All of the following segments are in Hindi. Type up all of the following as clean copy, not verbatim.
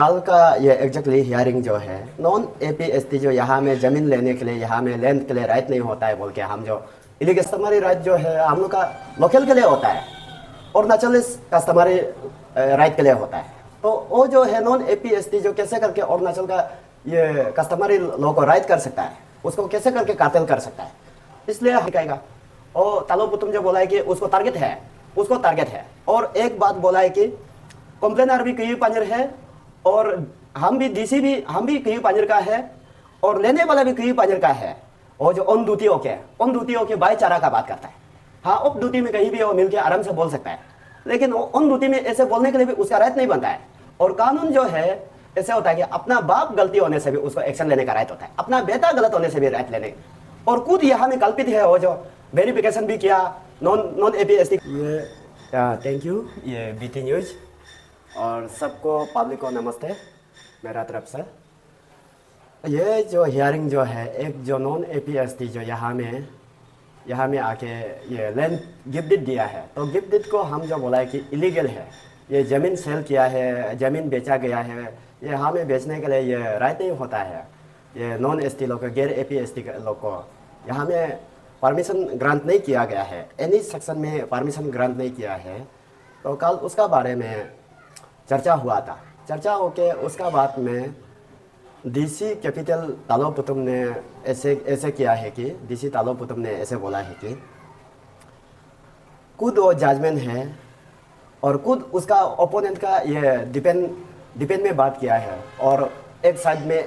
हाल का ये एग्जैक्टली हियरिंग जो है नॉन एपीएसटी जो यहाँ में ज़मीन लेने के लिए यहाँ में लैंड के लिए राइट नहीं होता है बोल के हम जो इलीगल कस्टमरी राइट जो है हम लोग का लोकल के लिए होता है और नेचुरलिस्ट कस्टमरी राइट के लिए होता है। तो वो जो है नॉन एपीएसटी जो कैसे करके अरुणाचल का ये कस्टमरी लॉ को राइट कर सकता है, उसको कैसे करके कातिल कर सकता है, इसलिए हम कहेगा। और तालो पुतुम जो बोला है कि उसको टारगेट है, उसको टारगेट है। और एक बात बोला है कि कंप्लेनर भी कई पंजर है और हम भी डीसी भी हम भी कई पंजर का है और लेने वाला भी कई पंजर का है। और जो ऑन ड्यूटी होके भाईचारा का बात करता है। हाँ, ऑफ ड्यूटी में कहीं भी वो मिलके आराम से बोल सकता है, लेकिन ऑन ड्यूटी में ऐसे बोलने के लिए भी उसका राइट नहीं बनता है। और कानून जो है ऐसे होता है कि अपना बाप गलती होने से भी उसको एक्शन लेने का राइट होता है, अपना बेटा गलत होने से भी राइट लेने। और खुद यहाँ में कल्पित है वो जो वेरिफिकेशन भी किया नॉन एपीएसटी। ये थैंक यू ये बीटी न्यूज और सबको पब्लिक को नमस्ते मेरा तरफ से। ये जो हियरिंग जो है एक जो नॉन एपीएसटी जो यहाँ में आके ये लैंड गिफ्ट दिया है, तो गिफ्ट को हम जो बोला है कि इलीगल है, ये ज़मीन सेल किया है, ज़मीन बेचा गया है, ये हमें बेचने के लिए ये राइट नहीं होता है। ये नॉन एसटी लोग को गैर एपीएसटी लोग को यहाँ में परमिशन ग्रांट नहीं किया गया है, एनी सेक्शन में परमिशन ग्रांट नहीं किया है। तो कल उसका बारे में चर्चा हुआ था। चर्चा होके उसका बाद में डीसी कैपिटल तालो पुतुम ने ऐसे किया है कि डीसी तालो पुतुम ने ऐसे बोला है कि खुद वो जजमेंट है और खुद उसका ओपोनेंट का ये डिपेंड में बात किया है। और एक साइड में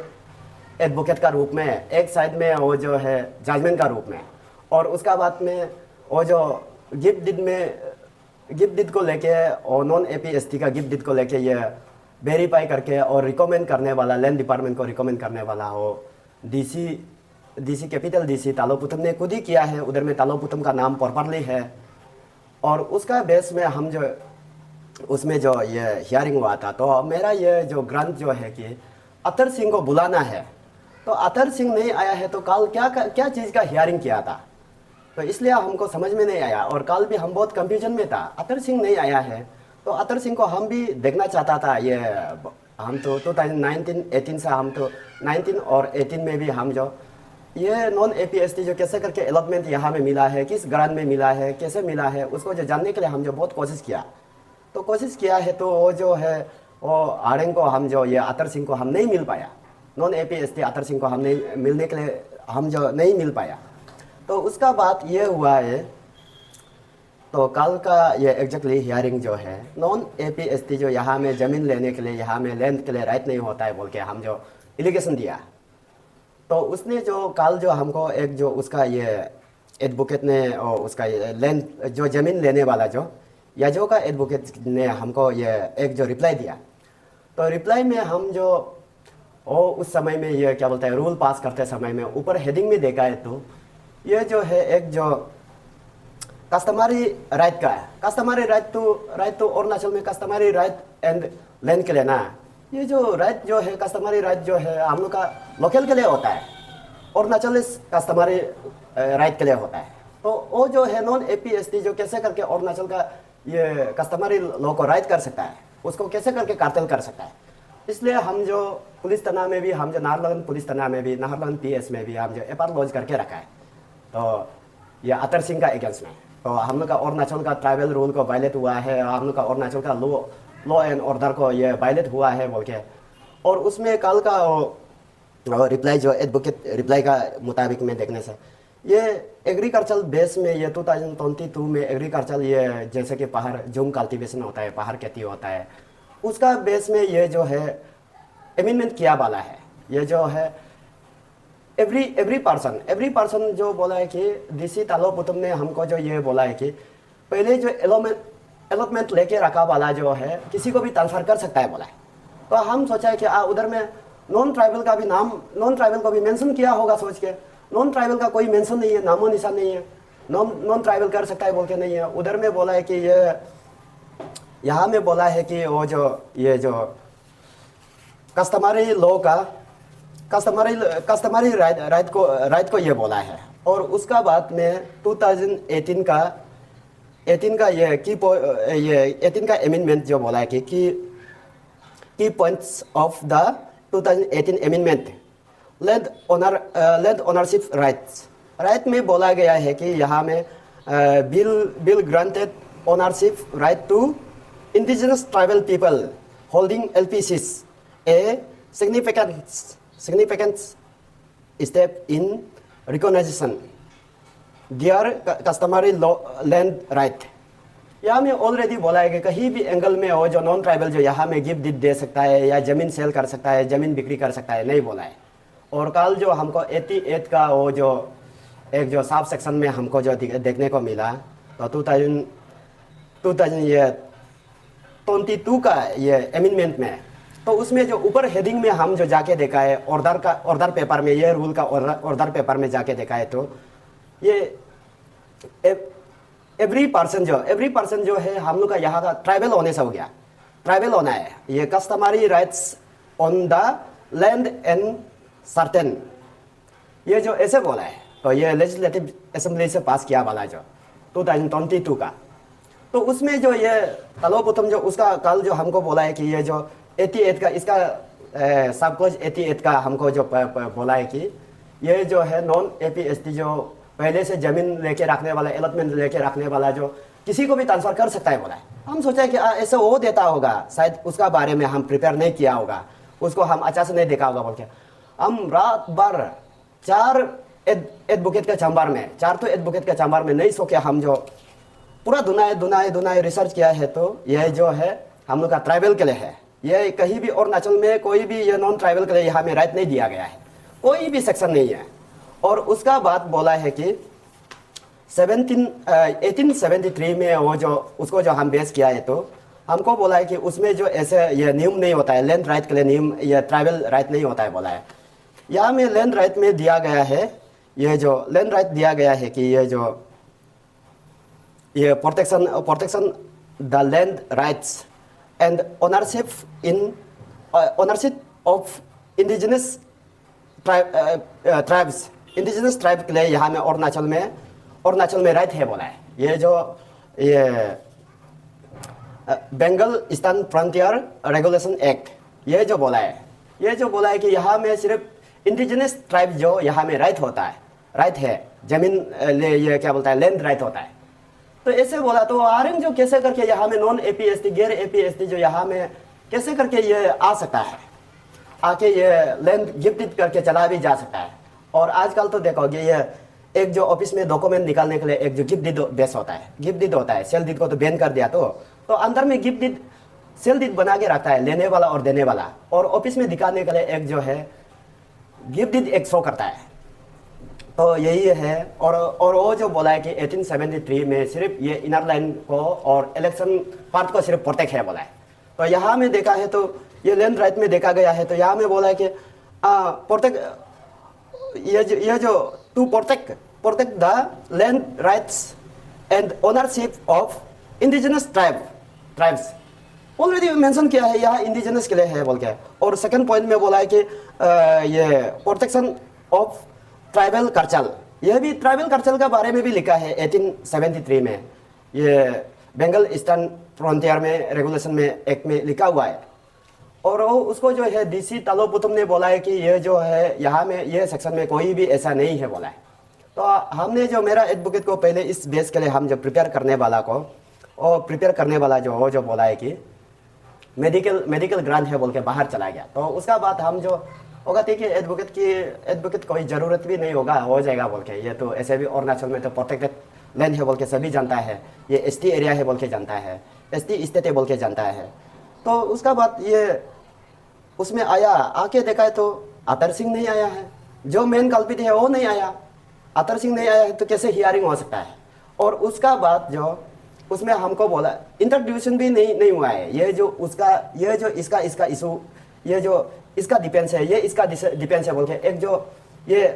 एडवोकेट का रूप में, एक साइड में वो जो है जजमेंट का रूप में। और उसका बाद में वो जो गिफ्ट डिड को लेके और नॉन एपीएसटी का गिफ्ट डिड को लेके ये वेरीफाई करके और रिकमेंड करने वाला लैंड डिपार्टमेंट को रिकमेंड करने वाला हो डीसी कैपिटल डीसी तालो पुतुम ने खुद ही किया है। उधर में तालो पुतुम का नाम प्रॉपरली है। और उसका बेस में हम जो उसमें जो ये हियरिंग हुआ था, तो मेरा ये जो ग्रांट जो है कि अतर सिंह को बुलाना है, तो अतर सिंह नहीं आया है तो कल क्या चीज़ का हियरिंग किया था, तो इसलिए हमको समझ में नहीं आया। और कल भी हम बहुत कंफ्यूजन में था, अतर सिंह नहीं आया है तो अतर सिंह को हम भी देखना चाहता था। ये हम तो 2019-18 से हम तो 19 और 18 में भी हम जो ये नॉन एपीएसटी जो कैसे करके अलॉटमेंट यहाँ में मिला है, किस ग्रांट में मिला है, कैसे मिला है, उसको जो जानने के लिए हम जो बहुत कोशिश किया है। तो वो जो है वो आरएन को हम जो ये अतर सिंह को हम नहीं मिल पाया, नॉन एपीएसटी अतर सिंह को हम नहीं मिलने के लिए हम जो नहीं मिल पाया। तो उसका बात ये हुआ है। तो कल का ये एग्जैक्टली हियरिंग जो है नॉन एपीएसटी जो यहाँ में ज़मीन लेने के लिए यहाँ में लैंड के लिए राइट नहीं होता है बोल के हम जो एलिगेशन दिया, तो उसने जो कल जो हमको एक जो उसका ये एडवोकेट ने और उसका ये लैंड जो ज़मीन लेने वाला जो याजो का एडवोकेट ने हमको ये एक जो रिप्लाई दिया। तो रिप्लाई में हम जो उस समय में ये क्या बोलते हैं रूल पास करते समय में ऊपर हेडिंग में देखा है, तो ये जो है एक जो कस्टमरी राइट का है। कस्टमरी राइट तो अरुणाचल में कस्टमरी राइट एंड लैंड के लिए ना, ये जो राइट जो है कस्टमरी राइट जो है हम लोग का लोकल के लिए होता है, अरुणाचल कस्टमरी राइट के लिए होता है। तो वो जो है नॉन एपीएसटी जो कैसे करके अरुणाचल का ये कस्टमरी लॉ को राइट कर सकता है, उसको कैसे करके कार्टेल कर सकता है। इसलिए हम जो पुलिस थाना में भी हम जो नाहरलगुन पुलिस थाना में भी नाहरलगुन पीएस में भी हम जो एफआईआर लॉन्च करके रखा है। तो ये अतर सिंह का अगेंस्ट में तो हम लोग का अरुणाचल का ट्राइबल रूल को वायलेट हुआ है, हम लोग का अरुणाचल का लॉ एंड ऑर्डर को ये वायलेट हुआ है बोल के। और उसमें कल का रिप्लाई जो एडवोकेट रिप्लाई का मुताबिक में देखने से ये एग्रीकल्चर बेस में ये 2022 में एग्रीकल्चर ये जैसे कि पहाड़ जूम कल्टीवेशन होता है, पहाड़ खेती होता है, उसका बेस में ये जो है एमेंडमेंट किया वाला है। ये जो है एवरी पर्सन जो बोला है कि डीसी तालो पुतुम ने हमको जो ये बोला है कि पहले जो अलॉटमेंट लेके रखा वाला जो है किसी को भी ट्रांसफर कर सकता है बोला है। तो हम सोचा है कि उधर में नॉन ट्राइबल का भी नाम, नॉन ट्राइबल को भी मेंशन किया होगा सोच के। नॉन ट्राइबल का कोई मेंशन नहीं है, नामो निशान नहीं है, नॉन ट्राइबल कर सकता है बोल के नहीं है। उधर में बोला है कि ये यहाँ में बोला है कि वो जो ये जो कस्टमरी लॉ का कस्टमरी राइट को ये बोला है। और उसका बाद में 2018 का ये 18 का अमेंडमेंट जो बोला है कि key points of the 2018 amendment. Land ownership right में बोला गया है कि यहाँ में bill granted ownership right to indigenous tribal people holding LPCs, a significant step in recognition their customary land right। यहाँ में ऑलरेडी बोला है कि कहीं भी एंगल में हो जो नॉन ट्राइबल जो यहाँ में गिफ्ट दे सकता है या ज़मीन सेल कर सकता है, ज़मीन बिक्री कर सकता है, नहीं बोला है। और कल जो हमको 88 का वो जो एक जो साफ सेक्शन में हमको जो देखने को मिला, तो 2022 का ये अमेंडमेंट में, तो उसमें जो ऊपर हेडिंग में हम जो जाके देखा है ऑर्डर पेपर में, ये रूल का ऑर्डर पेपर में जाके देखा है, तो ये एवरी पर्सन जो है हम लोग का यहाँ का ट्राइबल होने से हो गया, ट्राइबल होना है। ये customary rights on the land and certain, ये जो ऐसे बोला है, तो ये लेजिस्लेटिव असेंबली से पास किया वाला जो 2022 का, तो उसमें जो ये तलोपुतम जो उसका कल जो हमको बोला है कि ये जो 88 का इसका सब क्लॉज 88 का हमको जो बोला है कि ये जो है नॉन APST जो पहले से जमीन लेके रखने वाला, अलॉटमेंट लेके रखने वाला जो किसी को भी ट्रांसफर कर सकता है बोला है। हम सोचा कि ऐसे वो देता होगा, शायद उसका बारे में हम प्रिपेयर नहीं किया होगा, उसको हम अच्छा से नहीं देखा होगा बोल के हम रात भर 4 एडवोकेट का चैम्बर में, 4 तो एडवोकेट का चैम्बर में नहीं सो के हम जो पूरा दुनाए रिसर्च किया है। तो यह जो है हम लोग का ट्राइबल के लिए है, यह कहीं भी अरुणाचल में कोई भी ये नॉन ट्राइबल के लिए यहाँ में राइट नहीं दिया गया है, कोई भी सेक्शन नहीं है। और उसका बात बोला है कि 1873 में वो जो उसको जो हम बेस किया है, तो हमको बोला है कि उसमें जो ऐसे ये नियम नहीं होता है, लैंड राइट के लिए नियम, ये ट्राइबल राइट नहीं होता है बोला है। यहाँ में लैंड राइट में दिया गया है, ये जो लैंड राइट दिया गया है कि ये protection the land rights and ownership of indigenous tribes, indigenous tribe के लिए यहाँ में अरुणाचल में राइट है बोला है। ये जो ये Bengal eastern frontier regulation act, ये जो बोला है कि यहाँ में सिर्फ इंडिजिनस ट्राइब जो यहाँ में राइट है जमीन ये क्या बोलता है, लैंड राइट होता है। तो ऐसे बोला, तो आरएम जो कैसे करके यहाँ में नॉन APST गैर APST जो यहाँ में कैसे करके ये आ सकता है, आके ये लैंड गिफ्ट करके चला भी जा सकता है। और आजकल तो देखोगे ये एक जो ऑफिस में डॉक्यूमेंट निकालने के लिए एक जो गिफ्ट डीड बेस होता है, गिफ्ट डीड होता है, सेल डीड को तो बैन कर दिया, तो अंदर में गिफ्ट डीड सेल डीड बना के रखता है लेने वाला और देने वाला, और ऑफिस में दिखाने के लिए एक जो है गिफ्ट डीड एक शो करता है। तो यही है। और वो जो बोला है कि 1873 में सिर्फ ये इनर लाइन को और इलेक्शन पार्ट को सिर्फ प्रोटेक्ट है बोला है। तो यहाँ में देखा है तो ये लैंड राइट में देखा गया है, तो यहाँ में बोला है कि प्रोटेक्ट ये जो to protect the land rights and ownership of indigenous tribes, already mention किया है यहाँ इंडिजिनस के लिए है बोल के। और सेकंड पॉइंट में बोला है कि ये प्रोटेक्शन ऑफ ट्राइबल कल्चर, यह भी ट्राइबल कल्चर का बारे में भी लिखा है 1873 में, ये बंगाल ईस्टर्न फ्रंटियर में रेगुलेशन में एक्ट में लिखा हुआ है। और उसको जो है DC तलोपुतम ने बोला है कि ये जो है यहाँ में ये सेक्शन में कोई भी ऐसा नहीं है बोला है। तो हमने जो मेरा एडवोकेट को पहले इस बेस के लिए हम जो प्रिपेयर करने वाला जो बोला है कि मेडिकल ग्रांट है बोल के बाहर चला गया, तो उसका बाद हम जो होगा ठीक है, एडवोकेट कोई ज़रूरत भी नहीं होगा, हो जाएगा बोल के। ये तो ऐसे भी अरुणाचल में तो प्रोटेक्टेड लैंड है बोल के सभी जानता है, ये ST एरिया है बोल के जानता है, ST स्टेट है बोल के जानता है। तो उसका बाद ये उसमें आके देखा है तो अतर सिंह नहीं आया है, जो मेन कल्पित है वो नहीं आया, अतर सिंह नहीं आया है, तो कैसे हियरिंग हो सकता है। और उसका बाद जो उसमें हमको बोला इंट्रोड्यूशन भी नहीं हुआ है, ये जो इसका इशू, ये जो इसका डिफेंस है, ये इसका डिफेंस है बोल के एक जो ये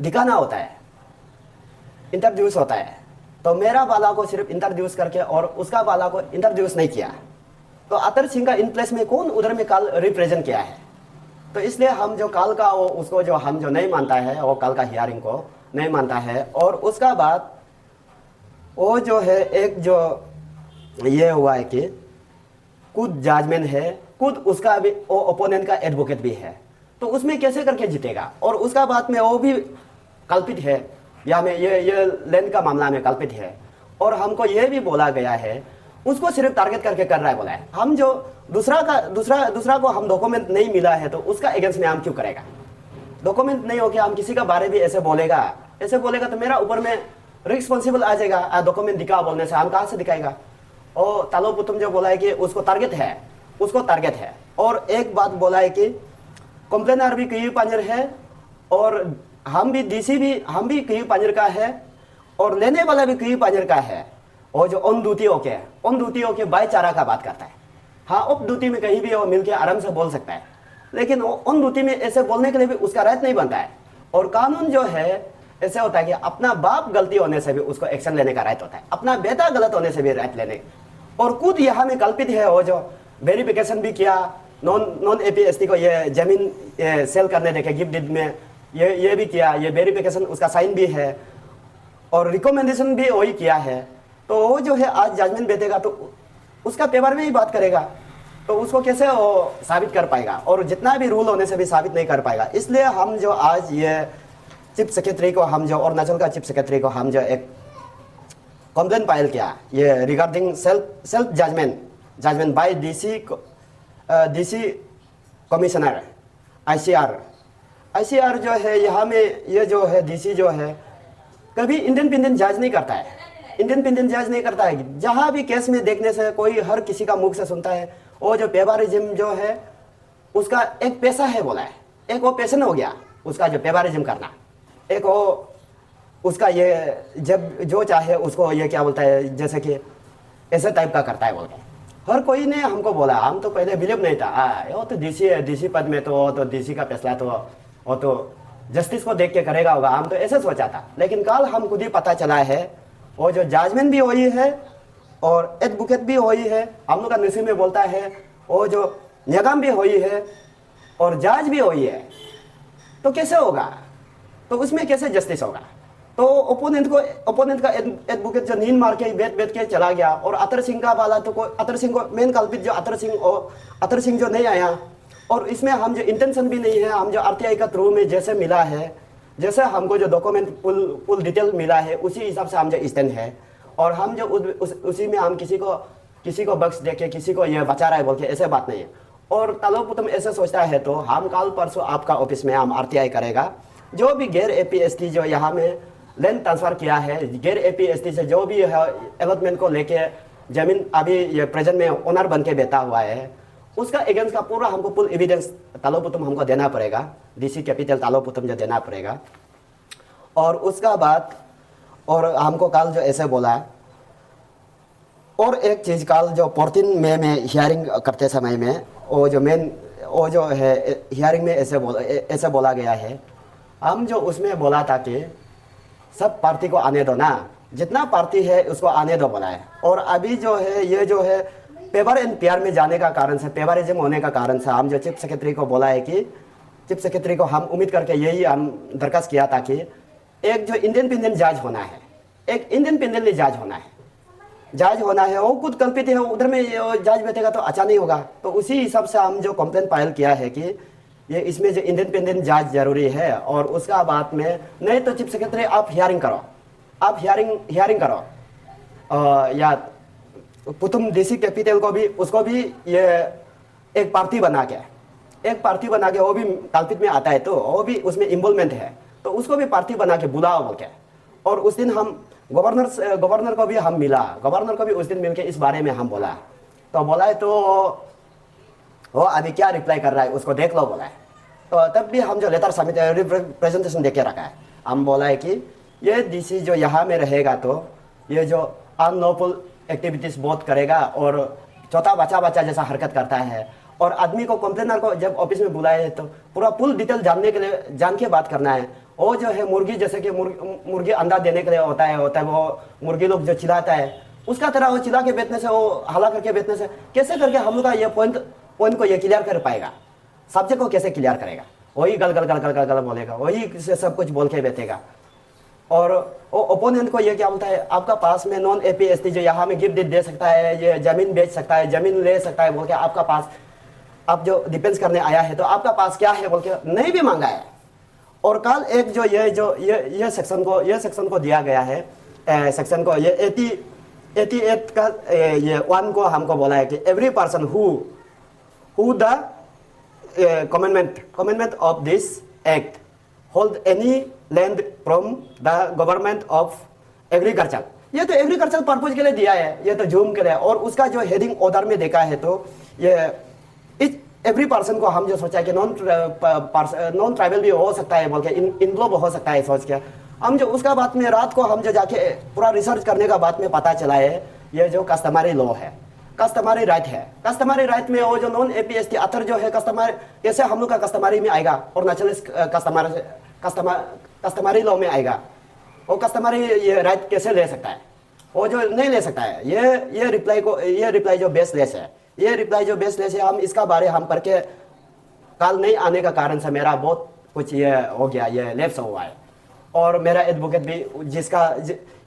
दिखाना होता है, इंट्रोड्यूस होता है। तो मेरा वाला को सिर्फ इंट्रोड्यूस करके और उसका वाला को इंट्रोड्यूस नहीं किया, तो अतर सिंह का इन प्लेस में कौन उधर में कल रिप्रेजेंट किया है। तो इसलिए हम जो कल का वो उसको जो हम जो नहीं मानता है, वो कल का हियरिंग को नहीं मानता है। और उसका बाद वो जो है एक जो ये हुआ है कि कुछ जजमेंट है खुद उसका भी वो ओपोनेंट का एडवोकेट भी है, तो उसमें कैसे करके जीतेगा? और उसका बाद में वो भी कल्पित है, या में ये लैंड का मामला में कल्पित है। और हमको ये भी बोला गया है, उसको सिर्फ टारगेट करके कर रहा है बोला है। हम जो दूसरा को हम डॉक्यूमेंट नहीं मिला है तो उसका अगेंस्ट में हम क्यों करेगा? डॉक्यूमेंट नहीं हो के हम किसी का बारे भी ऐसे बोलेगा तो मेरा ऊपर में रिस्पॉन्सिबल आ जाएगा। डॉक्यूमेंट दिखा बोलने से हम कहाँ से दिखाएगा? और तालो पुतुम जो बोला है कि उसको टारगेट है। और एक बात बोला है कि कंप्लेनर भी क्यू पंजर है, और हम भी क्यू पंजर का है, और लेने वाला भी क्यू पंजर का है। और जो ऑन ड्यूटी होके भाईचारा का बात करता है। हाँ, ऑफ ड्यूटी में कहीं भी वो मिलके आराम से बोल सकता है, लेकिन ऑन ड्यूटी में ऐसे बोलने के लिए भी उसका राइट नहीं बनता है। और कानून जो है ऐसे होता है कि अपना बाप गलती होने से भी उसको एक्शन लेने का राइट होता है, अपना बेटा गलत होने से भी राइट लेने। और खुद यहाँ में कल्पित है, वो जो वेरिफिकेशन भी किया, नॉन एपीएसटी को ये जमीन सेल करने देखे गिफ्ट डीड में, ये भी किया, ये वेरिफिकेशन उसका साइन भी है, और रिकमेंडेशन भी वही किया है। तो वो जो है आज जजमेंट बैठेगा तो उसका पेपर में ही बात करेगा, तो उसको कैसे वो साबित कर पाएगा? और जितना भी रूल होने से भी साबित नहीं कर पाएगा। इसलिए हम जो आज ये चीफ सेक्रेटरी को, हम जो अरुणाचल का चीफ सेक्रेटरी को हम जो एक कंप्लेन फाइल किया, ये regarding self judgement by DC commissioner ICR जो है यहाँ में, ये जो है डीसी जो है कभी इंडिपेंडेंट जज नहीं करता है। जहाँ भी केस में देखने से कोई हर किसी का मुख से सुनता है, वो जो फेवरिज्म जो है उसका एक पैसा है बोला है, एक वो पैशन हो गया उसका जो फेवरिज्म करना, एक वो उसका ये जब जो चाहे उसको ये क्या बोलता है, जैसे कि ऐसे टाइप का करता है बोल के। हर कोई ने हमको बोला, हम तो पहले बिलीव नहीं था, वो तो डीसी है, डीसी पद में तो डीसी का फैसला तो वो तो जस्टिस को देख के करेगा होगा, हम तो ऐसे सोचा था। लेकिन कल हम खुद ही पता चला है वो जो जजमेंट भी वही है और एडवोकेट भी वही है, हम लोग का नसीब में बोलता है, वो जो निगम भी वही है और जज भी वही है। तो कैसे होगा? तो उसमें कैसे जस्टिस होगा? तो ओपोनेंट का एडवोकेट जो नींद मार के बैठ के चला गया, और अतर सिंह का वाला तो अतर सिंह को मेन कल्पित जो अतर सिंह जो नहीं आया, और इसमें हम जो इंटेंशन भी नहीं है, हम जो आरटीआई का थ्रू में जैसे मिला है, जैसे हमको जो डॉक्यूमेंट फुल डिटेल मिला है उसी हिसाब से हम जो स्टैंड है, और हम जो उसी में हम किसी को बख्श देके किसी को ये बचा रहा है बोल के ऐसे बात नहीं है। और तालोपुतम ऐसे सोचता है तो हम कल परसों आपका ऑफिस में हम आरटीआई करेगा, जो भी गैर एपीएसटी जो यहाँ में लैंड ट्रांसफर किया है, गैर एपीएसटी से जो भी अलॉटमेंट को लेके जमीन अभी ये प्रेजेंट में ओनर बन के बैठा हुआ है, उसका अगेंस्ट का पूरा हमको फुल एविडेंस तालोपुतम हमको देना पड़ेगा, डीसी कैपिटल तालोपुतम जो देना पड़ेगा। और उसका बाद और हमको कल जो ऐसे बोला है, और एक चीज़ कल जो 14 मई में हियरिंग करते समय में वो जो है हियरिंग में ऐसे बोला गया है, हम जो उसमें बोला था कि सब पार्टी को आने दो ना, जितना पार्टी है उसको आने दो बोला है। और अभी जो है ये जो है पेपर एंड पीआर में जाने का कारण से, पेपरिज्म होने का कारण से हम जो चीफ सेक्रेटरी को बोला है कि चीफ सेक्रेटरी को हम उम्मीद करके यही हम दरखास्त किया था कि एक जो इंडिपेंडेंट जज होना है, एक इंडिपेंडेंटली जज होना है, वो खुद कल्पित है, उधर में जज बैठेगा तो अच्छा नहीं होगा। तो उसी हिसाब से हम जो कंप्लेन फाइल किया है कि ये इसमें जो इंडिपेंडेंट जज जरूरी है। और उसका बाद में नहीं तो चीफ सेक्रेटरी आप हियरिंग करो, या पुतुम डीसी कैपिटल को भी उसको भी ये एक पार्टी बना के वो भी कल्पित में आता है तो वो भी उसमें इन्वॉल्वमेंट है, तो उसको भी पार्टी बना के बुलाओ बोल के। और उस दिन हम गवर्नर को भी हम मिला, गवर्नर को भी उस दिन मिलके इस बारे में हम बोला, तो बोला है तो वो अभी क्या रिप्लाई कर रहा है उसको देख लो बोला है। तो तब भी हम जो लेटर सबमिट प्रेजेंटेशन देके रखा है, हम बोला है कि ये डीसी जो यहाँ में रहेगा तो ये जो अनलॉफुल एक्टिविटीज बहुत करेगा और चौथा बच्चा जैसा हरकत करता है, और आदमी को कंप्लेनर को जब ऑफिस में बुलाए है तो पूरा फुल डिटेल जान के बात करना है। वो जो है मुर्गी जैसे कि मुर्गी अंडा देने के लिए होता है वो मुर्गी लोग जो चिल्लाता है उसका तरह वो चिल्ला के बैठने से, वो हला करके बैठने से कैसे करके हम लोग का ये पॉइंट को ये क्लियर कर पाएगा, सब्जेक्ट को कैसे क्लियर करेगा? वही गल बोलेगा, वही से सब कुछ बोल के बैठेगा। और वो ओपोनेंट को ये क्या बोलता है, आपका पास में नॉन एपीएसटी जो यहाँ में गिफ्ट दे सकता है, ये जमीन बेच सकता है, जमीन ले सकता है बोल के आपका पास आप जो डिफेंस करने आया है तो आपका पास क्या है बोल के नहीं भी मांगा है। और कल एक जो ये सेक्शन को दिया गया है, सेक्शन को ये 88 का ये 1 को हमको बोला है कि every person who the commencement of this act hold any land from the government of agriculture. ये तो एग्रीकल्चर पर्पज के लिए दिया है, ये तो जूम के लिए। और उसका जो हेडिंग ऑर्डर में देखा है तो ये एवरी पर्सन को हम जो सोचा कि नॉन ट्राइबल भी हो सकता है बोल के, इनग्लोब हो सकता है सोच के हम जो उसका बात में रात को हम जो जाके पूरा रिसर्च करने का बात में पता चला है ये जो कस्टमरी लॉ है, कस्टमरी राइट है। कस्टमरी राइट में वो जो नॉन APST अतर जो है कस्टमर कैसे हम लोग का कस्टमरी में आएगा और नेशनलिस्ट कस्टमरी लॉ में आएगा। वो कस्टमरी ये राइट कैसे ले सकता है? वो जो नहीं ले सकता है। ये रिप्लाई जो बेसलेस है, ये रिप्लाई जो बेसलेस है, हम इसका बारे हम पढ़ के कल नहीं आने का कारण से मेरा बहुत कुछ ये हो गया, ये लैप्स हुआ है। और मेरा एडवोकेट भी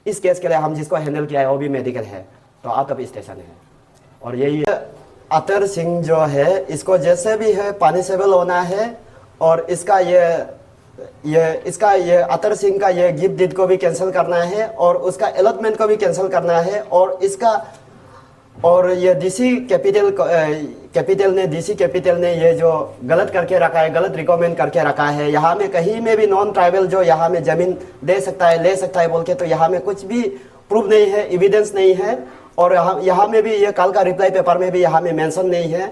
इस केस के लिए हम जिसको हैंडल किया है वो भी मेडिकल है, तो आउट ऑफ स्टेशन है। और यही अतर सिंह जो है इसको जैसे भी है पनिशेबल होना है। और इसका ये अतर सिंह का ये गिफ्ट डीड को भी कैंसिल करना है और उसका अलॉटमेंट को भी कैंसिल करना है। और ये डीसी कैपिटल ने ये जो गलत करके रखा है, गलत रिकमेंड करके रखा है, यहाँ में कहीं में भी नॉन ट्राइबल जो यहाँ में जमीन दे सकता है ले सकता है बोल के, तो यहाँ में कुछ भी प्रूफ नहीं है, एविडेंस नहीं है। और यहाँ में भी ये कल का रिप्लाई पेपर में भी यहाँ में मेंशन नहीं है।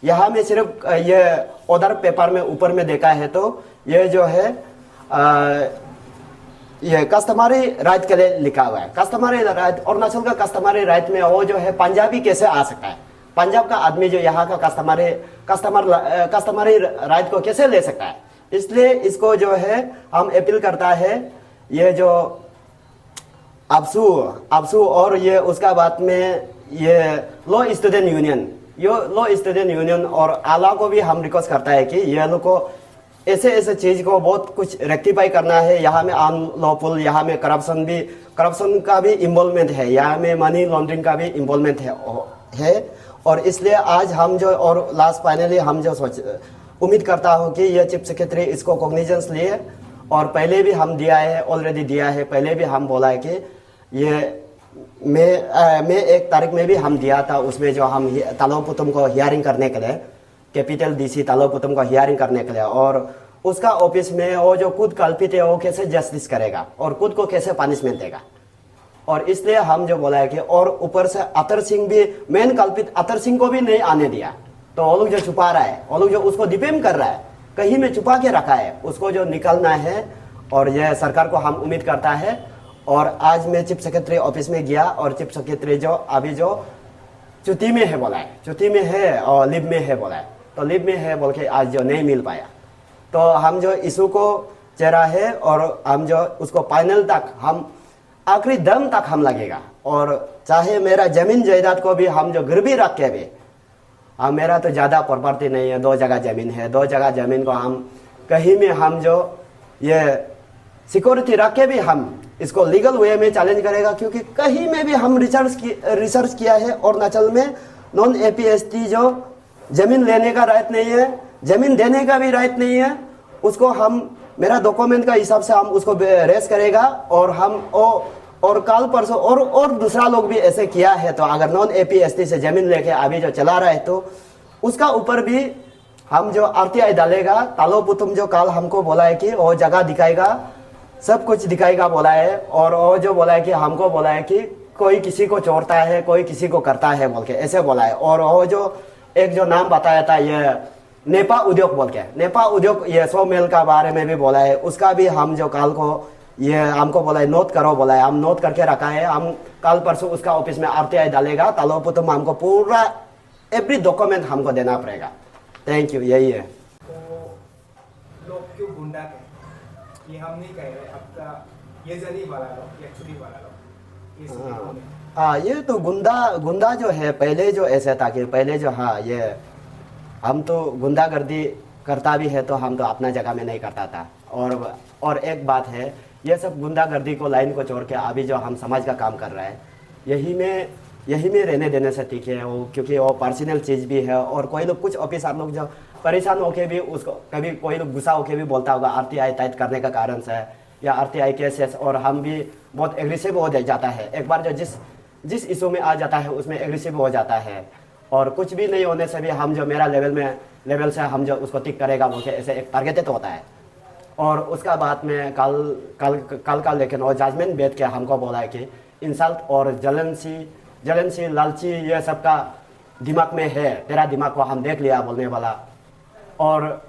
यहाँ में सिर्फ ये ऑर्डर पेपर में ऊपर में देखा है तो ये जो है ये कस्टमरी राइट के लिए लिखा हुआ है। कस्टमरी राइट अरुणाचल का कस्टमरी राइट में वो जो है पंजाबी कैसे आ सकता है? पंजाब का आदमी जो यहाँ का कस्टमरी राइट को कैसे ले सकता है? इसलिए इसको जो है हम अपील करता है ये जो अफसू और ये उसका बाद में ये लॉ स्टूडेंट यूनियन और आला को भी हम रिक्वेस्ट करता है कि ये लोग को ऐसे चीज को बहुत कुछ रेक्टिफाई करना है। यहाँ में अनलॉफुल, यहाँ में करप्शन का भी इन्वॉल्वमेंट है, यहाँ में मनी लॉन्ड्रिंग का भी इन्वॉल्वमेंट है। और इसलिए आज हम जो और लास्ट फाइनली हम जो उम्मीद करता हूँ कि ये चीफ सेक्रेटरी इसको कॉग्निजेंस लिए। और पहले भी हम ऑलरेडी दिया है, पहले भी हम बोला है कि ये मैं 1 तारीख में भी हम दिया था, उसमें जो हम तालोपुतम को हियरिंग करने के लिए, कैपिटल डीसी तालोपुतम को हियरिंग करने के लिए, और उसका ऑफिस में वो जो खुद कल्पित है वो कैसे जस्टिस करेगा और खुद को कैसे पनिशमेंट देगा। और इसलिए हम जो बोला है कि और ऊपर से अतर सिंह भी मेन कल्पित अतर सिंह को भी नहीं आने दिया, तो वो लोग जो छुपा रहा है, वो लोग जो उसको डिफेम कर रहा है, कहीं में छुपा के रखा है, उसको जो निकलना है। और यह सरकार को हम उम्मीद करता है। और आज मैं चीफ सेक्रेटरी ऑफिस में गया और चीफ सेक्रेटरी जो अभी जो छुट्टी में है बोला है, छुट्टी में है और लीव में है बोला है, तो लीव में है बोल के आज जो नहीं मिल पाया। तो हम जो इशू को चेहरा है और हम जो उसको फाइनल तक हम आखिरी दम तक हम लगेगा। और चाहे मेरा जमीन जायदाद को भी हम जो गिरवी रख के भी, मेरा तो ज़्यादा प्रॉपर्टी नहीं है, 2 जगह ज़मीन है, 2 जगह ज़मीन को हम कहीं में हम जो ये सिक्योरिटी रख के भी हम इसको लीगल वे में चैलेंज करेगा। क्योंकि कहीं में भी हम रिसर्च किया है और अरुणाचल में नॉन APST जो जमीन लेने का राइट नहीं है, जमीन देने का भी राइट नहीं है, उसको हम मेरा डॉक्यूमेंट का हिसाब से हम उसको रेस करेगा। और हम और कल परसों और दूसरा लोग भी ऐसे किया है, तो अगर नॉन APST से जमीन लेके अभी जो चला रहा है तो उसका ऊपर भी हम जो RTI डालेगा। तालोपुतम जो कल हमको बोला है कि वो जगह दिखाएगा, सब कुछ दिखाएगा बोला है। और वो जो बोला है कि हमको बोला है कि कोई किसी को चोरता है, कोई किसी को करता है बोल के ऐसे बोला है। और वो जो एक जो नाम बताया था ये नेपा उद्योग बोल के, नेपा उद्योग ये 100 मेल का बारे में भी बोला है, उसका भी हम जो कल को ये हमको बोला है नोट करो बोला है, हम नोट करके रखा है। हम कल परसों उसका ऑफिस में RTI डालेगा। तालोपुतम हमको पूरा एवरी डॉक्यूमेंट हमको देना पड़ेगा। थैंक यू, यही है। तो लोग क्यों गुंडा कहते, ये हम नहीं कह रहे, आपका ये जरी वाला लोग, ये छुरी वाला लोग, ये तो गुंडा जो है पहले जो ऐसे था कि पहले जो ये हम तो गुंडागर्दी करता भी है तो हम तो अपना जगह में नहीं करता था। और एक बात है, ये सब गुंडागर्दी को लाइन को छोड़ के अभी जो हम समाज का काम कर रहे हैं, यही में यही में रहने देने से ठीक है वो, क्योंकि वो पर्सनल चीज़ भी है। और कोई लोग कुछ ऑफिसर लोग जो परेशान होके भी उसको कभी कोई लोग गुस्सा होके भी बोलता होगा आरटीआई टाइट करने का कारण से या आरटीआई केसेस, और हम भी बहुत एग्रेसिव हो जाता है। एक बार जो जिस इशू में आ जाता है उसमें एग्रेसिव हो जाता है, और कुछ भी नहीं होने से भी हम जो मेरा लेवल से हम जो उसको टिक करेगा बोल के ऐसे एक टारगेटेड होता है। और उसका बाद में कल का लेकिन और जजमेंट बैठ के हमको बोला है कि इंसल्ट और जलन सी लालची ये सब का दिमाग में है, तेरा दिमाग को हम देख लिया बोलने वाला। और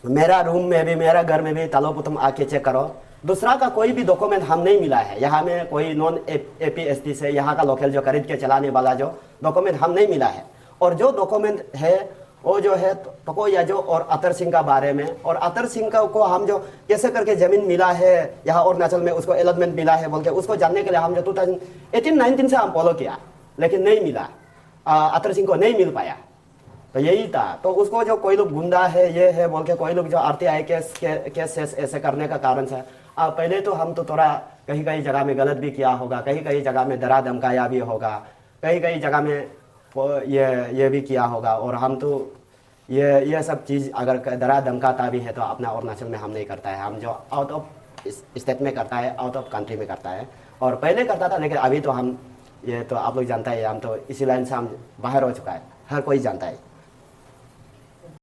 मेरा रूम में भी मेरा घर में भी तालो तुम आके चेक करो, दूसरा का कोई भी डॉक्यूमेंट हम नहीं मिला है। यहाँ में कोई नॉन एपीएसटी से यहाँ का लोकल जो खरीद के चलाने वाला जो डॉक्यूमेंट हम नहीं मिला है। और जो डॉक्यूमेंट है वो जो है तो या जो और अतर सिंह का बारे में, और अतर सिंह को हम जो कैसे करके ज़मीन मिला है यहाँ अरुणाचल में, उसको अलॉटमेंट मिला है बोल के उसको जानने के लिए हम जो 2018-19 से हम फॉलो किया, लेकिन नहीं मिला, अतर सिंह को नहीं मिल पाया। तो यही था। तो उसको जो कोई लोग गुंडा है ये है बोल के कोई लोग जो आरटीआई केस ऐसे करने का कारण से पहले तो हम तो थोड़ा कहीं जगह में गलत भी किया होगा, कहीं जगह में डरा धमकाया भी होगा, कहीं जगह में ये भी किया होगा। और हम तो ये सब चीज़ अगर डरा धमकाता भी है तो अपना अरुणाचल में हम नहीं करता है, हम जो आउट ऑफ स्टेट में करता है, आउट ऑफ कंट्री में करता है। और पहले करता था, लेकिन अभी तो हम ये तो आप लोग जानता है, हम तो इसी लाइन से हम बाहर हो चुका है, हर कोई जानता है।